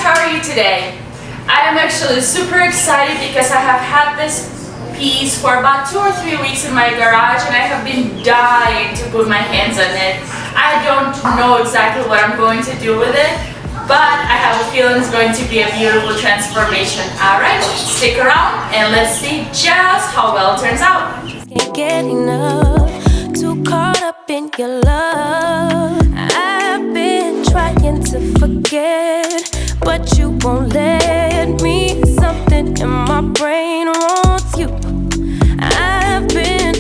how are you today? I am actually super excited because I have had this piece for about 2 or 3 weeks in my garage and I have been dying to put my hands on it. I don't know exactly what I'm going to do with it, but I have a feeling it's going to be a beautiful transformation. Alright, stick around and let's see just how well it turns out. Can't get enough, too caught up in your love. I've been trying to forget, but you won't let me. Something in my brain wants you. I've been.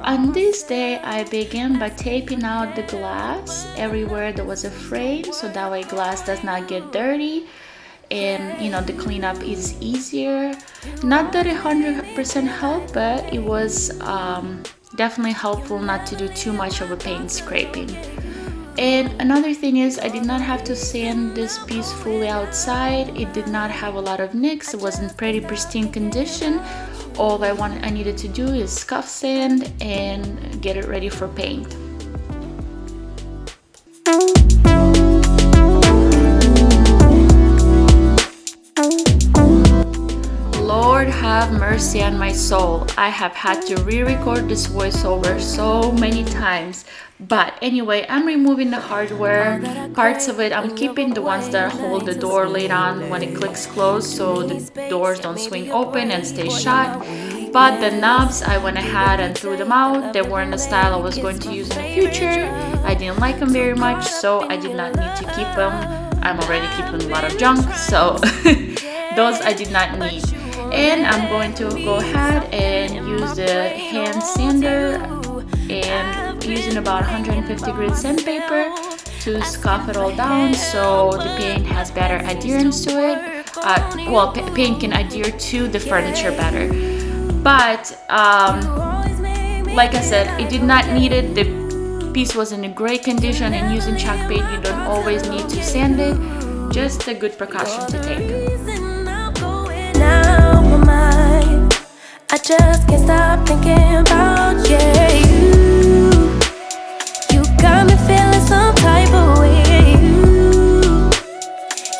On this day, I began by taping out the glass everywhere there was a frame, so that way glass does not get dirty and the cleanup is easier. Not that it 100% helped, but it was definitely helpful not to do too much of a paint scraping. And another thing is, I did not have to sand this piece fully outside. It did not have a lot of nicks. It was in pretty pristine condition. All I needed to do is scuff sand and get it ready for paint. Lord have mercy on my soul. I have had to re-record this voiceover so many times. But anyway, I'm removing the hardware parts of it. I'm keeping the ones that hold the door lid on when it clicks closed so the doors don't swing open and stay shut. But the knobs, I went ahead and threw them out. They weren't the style I was going to use in the future. I didn't like them very much, so I did not need to keep them. I'm already keeping a lot of junk, so those I did not need. And I'm going to go ahead and use the hand sander and using about 150 grit sandpaper to scuff it all down so the paint has better adherence to it. Paint can adhere to the furniture better. But like I said, it did not need it. The piece was in a great condition, and using chalk paint, you don't always need to sand it. Just a good precaution to take. I just can't stop thinking about you. You got me feeling some type of way.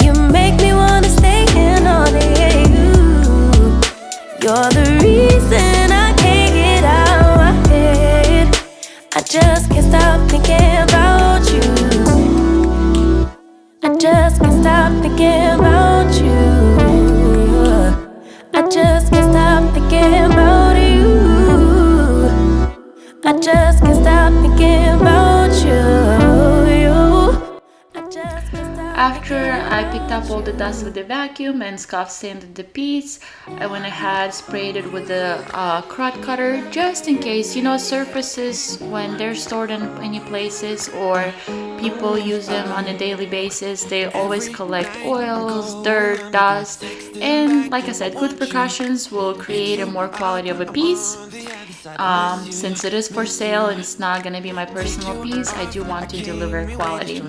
You make me wanna stay in all day. You're the reason I can't get out of my head. I just can't stop thinking about you. I just can't stop thinking about you. I just can't stop thinking about you. I just can't stop thinking about you. After I picked up all the dust with the vacuum and scuff sanded the piece, I went ahead, sprayed it with the krut cutter, just in case, surfaces when they're stored in any places or people use them on a daily basis, they always collect oils, dirt, dust, and like I said, good precautions will create a more quality of a piece. Since it is for sale and it's not gonna be my personal piece, I do want to deliver quality.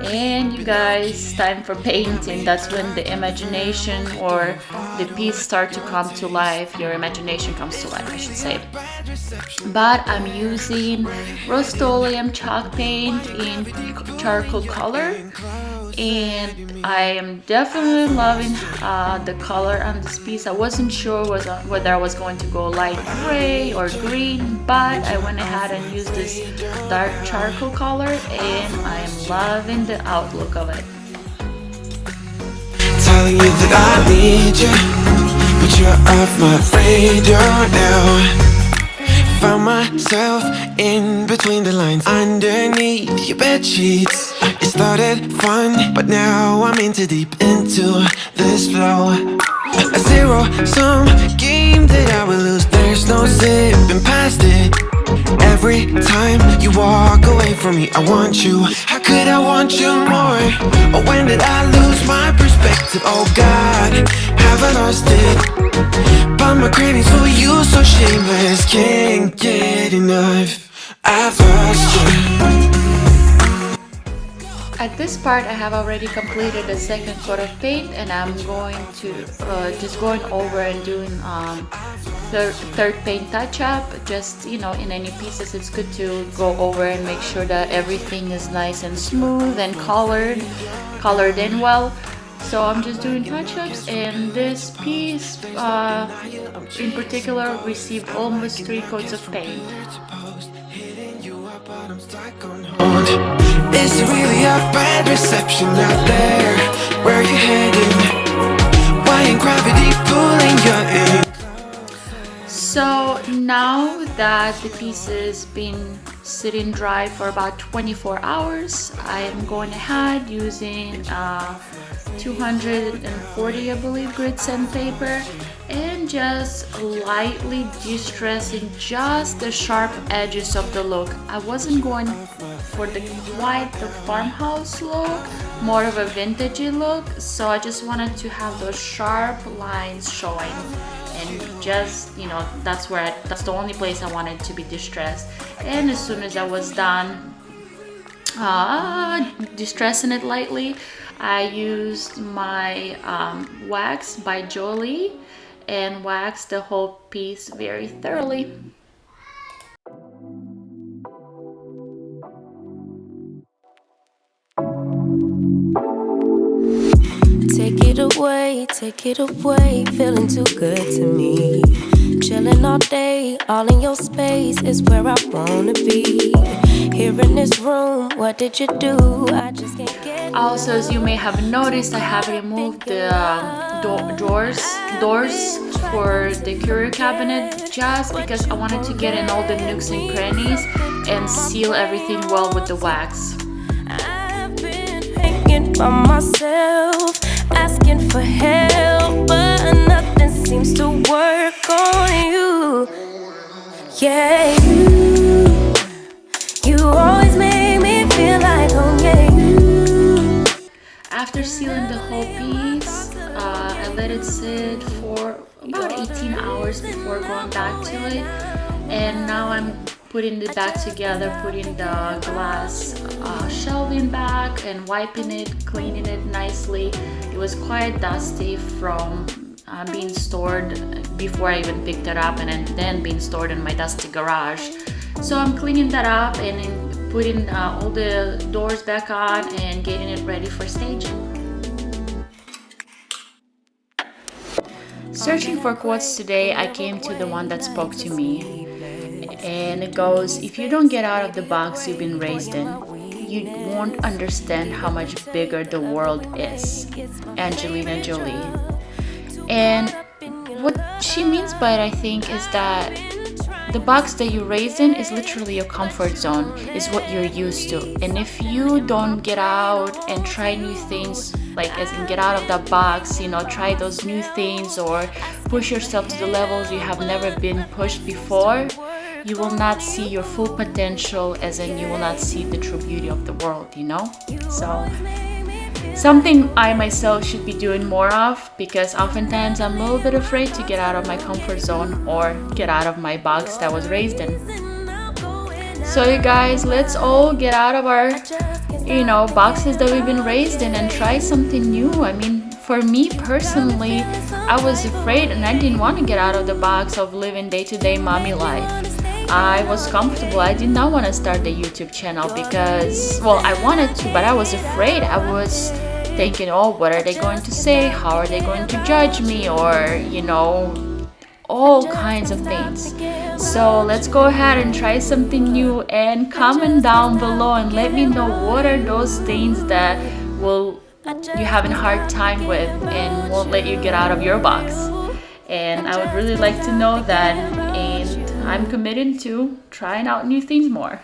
And you guys, time for painting. That's when the imagination or the piece start to come to life. Your imagination comes to life, I should say. But I'm using Rust-Oleum chalk paint in charcoal color, and I am definitely loving the color on this piece. I wasn't sure whether I was going to go light gray or green, but I went ahead and used this dark charcoal color, and I am loving the outlook of it. Telling you that I need you, but you're off my radar now. Found myself in between the lines, underneath your bed sheets. It started fun, but now I'm in too deep into this flow. A zero-sum game that I will lose. There's no zipping past it. Every time you walk away from me, I want you. How could I want you more? Or when did I lose my perspective? Oh God, have I lost it? But my cravings for you so shameless, can't get enough. I've lost you. At this part, I have already completed the second coat of paint, and I'm going to just going over and doing third paint touch-up. Just in any pieces, it's good to go over and make sure that everything is nice and smooth and colored in well. So I'm just doing touch-ups, and this piece in particular received almost 3 coats of paint. Is it really a bad reception out there? Where are you heading? Why ain't gravity pulling you in? So now that the piece has been sitting dry for about 24 hours, I am going ahead using 240, I believe, grit sandpaper, and just lightly distressing just the sharp edges of the look. I wasn't going for quite the farmhouse look, more of a vintagey look, so I just wanted to have those sharp lines showing. And just, you know, that's the only place I wanted to be distressed. And as soon as I was done distressing it lightly, I used my wax by Jolie and waxed the whole piece very thoroughly. Take it away, feeling too good to me. Chilling all day, all in your space is where I wanna be. Here in this room, what did you do? I just can't get. Also, as you may have noticed, I have removed the doors for the curio cabinet just because I wanted to get in all the nooks and crannies and seal everything well with the wax. I've been hanging by myself, asking for help, but nothing seems to work on you. Yeah, you always make me feel like, oh yeah, you. After sealing the whole piece, I let it sit for about 18 hours before going back to it. And now I'm putting it back together, putting the glass shelving back and wiping it, cleaning it nicely. It was quite dusty from being stored before I even picked it up, and then being stored in my dusty garage. So I'm cleaning that up and putting all the doors back on and getting it ready for staging. Searching for quotes today, I came to the one that spoke to me. And it goes, if you don't get out of the box you've been raised in, you won't understand how much bigger the world is. Angelina Jolie. And what she means by it, I think, is that the box that you're raised in is literally your comfort zone, is what you're used to. And if you don't get out and try new things, like as in get out of that box, you know, try those new things or push yourself to the levels you have never been pushed before, you will not see your full potential, as in you will not see the true beauty of the world, you know? So something I myself should be doing more of, because oftentimes I'm a little bit afraid to get out of my comfort zone or get out of my box that I was raised in. So you guys, let's all get out of our, you know, boxes that we've been raised in and try something new. I mean, for me personally, I was afraid and I didn't want to get out of the box of living day-to-day mommy life. I was comfortable. I did not want to start the YouTube channel because, well, I wanted to, but I was afraid. I was thinking, oh, what are they going to say? How are they going to judge me? Or, you know, all kinds of things. So let's go ahead and try something new, and comment down below and let me know what are those things that you having a hard time with and won't let you get out of your box. And I would really like to know that, and I'm committed to trying out new things more.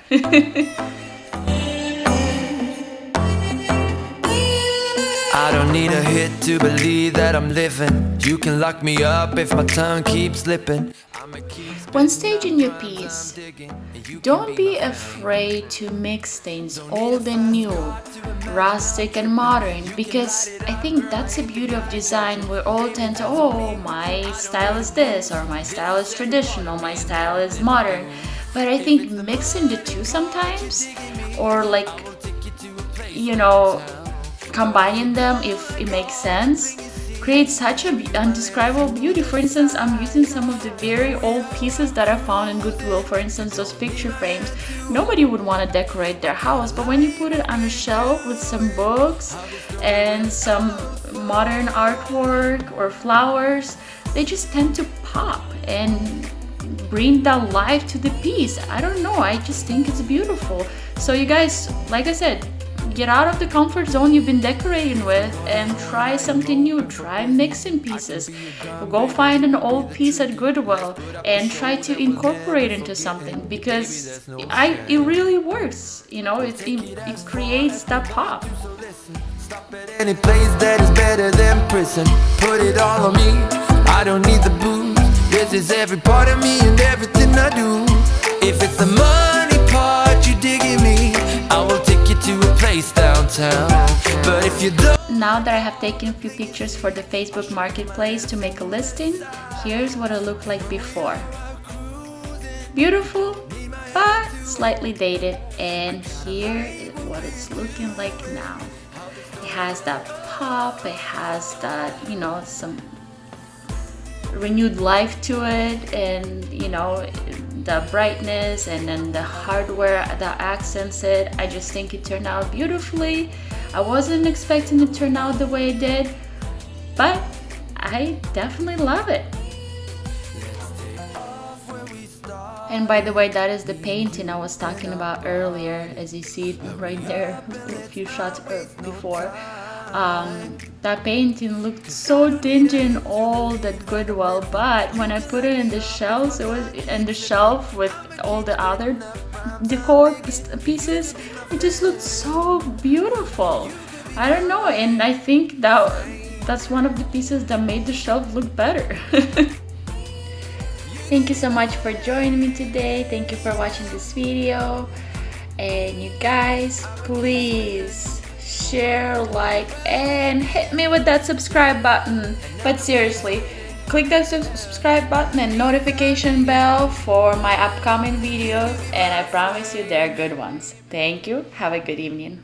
I don't need a hit to believe that I'm living. You can lock me up if my tongue keeps slipping. When staging your piece, don't be afraid to mix things old and new, rustic and modern, because I think that's the beauty of design. We all tend to, oh, my style is this, or my style is traditional, my style is modern. But I think mixing the two sometimes, or like, you know, combining them if it makes sense, create such a undescribable beauty. For instance, I'm using some of the very old pieces that I found in Goodwill. For instance, those picture frames. Nobody would want to decorate their house, but when you put it on a shelf with some books and some modern artwork or flowers, they just tend to pop and bring that life to the piece. I don't know, I just think it's beautiful. So you guys, like I said, get out of the comfort zone you've been decorating with and try something new. Try mixing pieces. Go find an old piece at Goodwill and try to incorporate into something, because it really works. You know, it creates that pop. Any place that is better than prison, put it all on me. I don't need the booze. This is every part of me and everything I do. If it's the money part you digging me, I will take you to a place downtown. But if you don't... Now that I have taken a few pictures for the Facebook Marketplace to make a listing, here's what it looked like before. Beautiful, but slightly dated. And here is what it's looking like now. It has that pop, it has that, you know, some renewed life to it, and you know, the brightness and then the hardware that accents it. I just think it turned out beautifully. I wasn't expecting it to turn out the way it did, but I definitely love it. And by the way, that is the painting I was talking about earlier, as you see it right there a few shots before. That painting looked so dingy and old at Goodwill, but when I put it in the shelves, it was in the shelf with all the other decor pieces, it just looked so beautiful. I don't know, and I think that's one of the pieces that made the shelf look better. Thank you so much for joining me today. Thank you for watching this video, and you guys, please share, like, and hit me with that subscribe button. But seriously, click that subscribe button and notification bell for my upcoming videos, and I promise you they're good ones. Thank you. Have a good evening.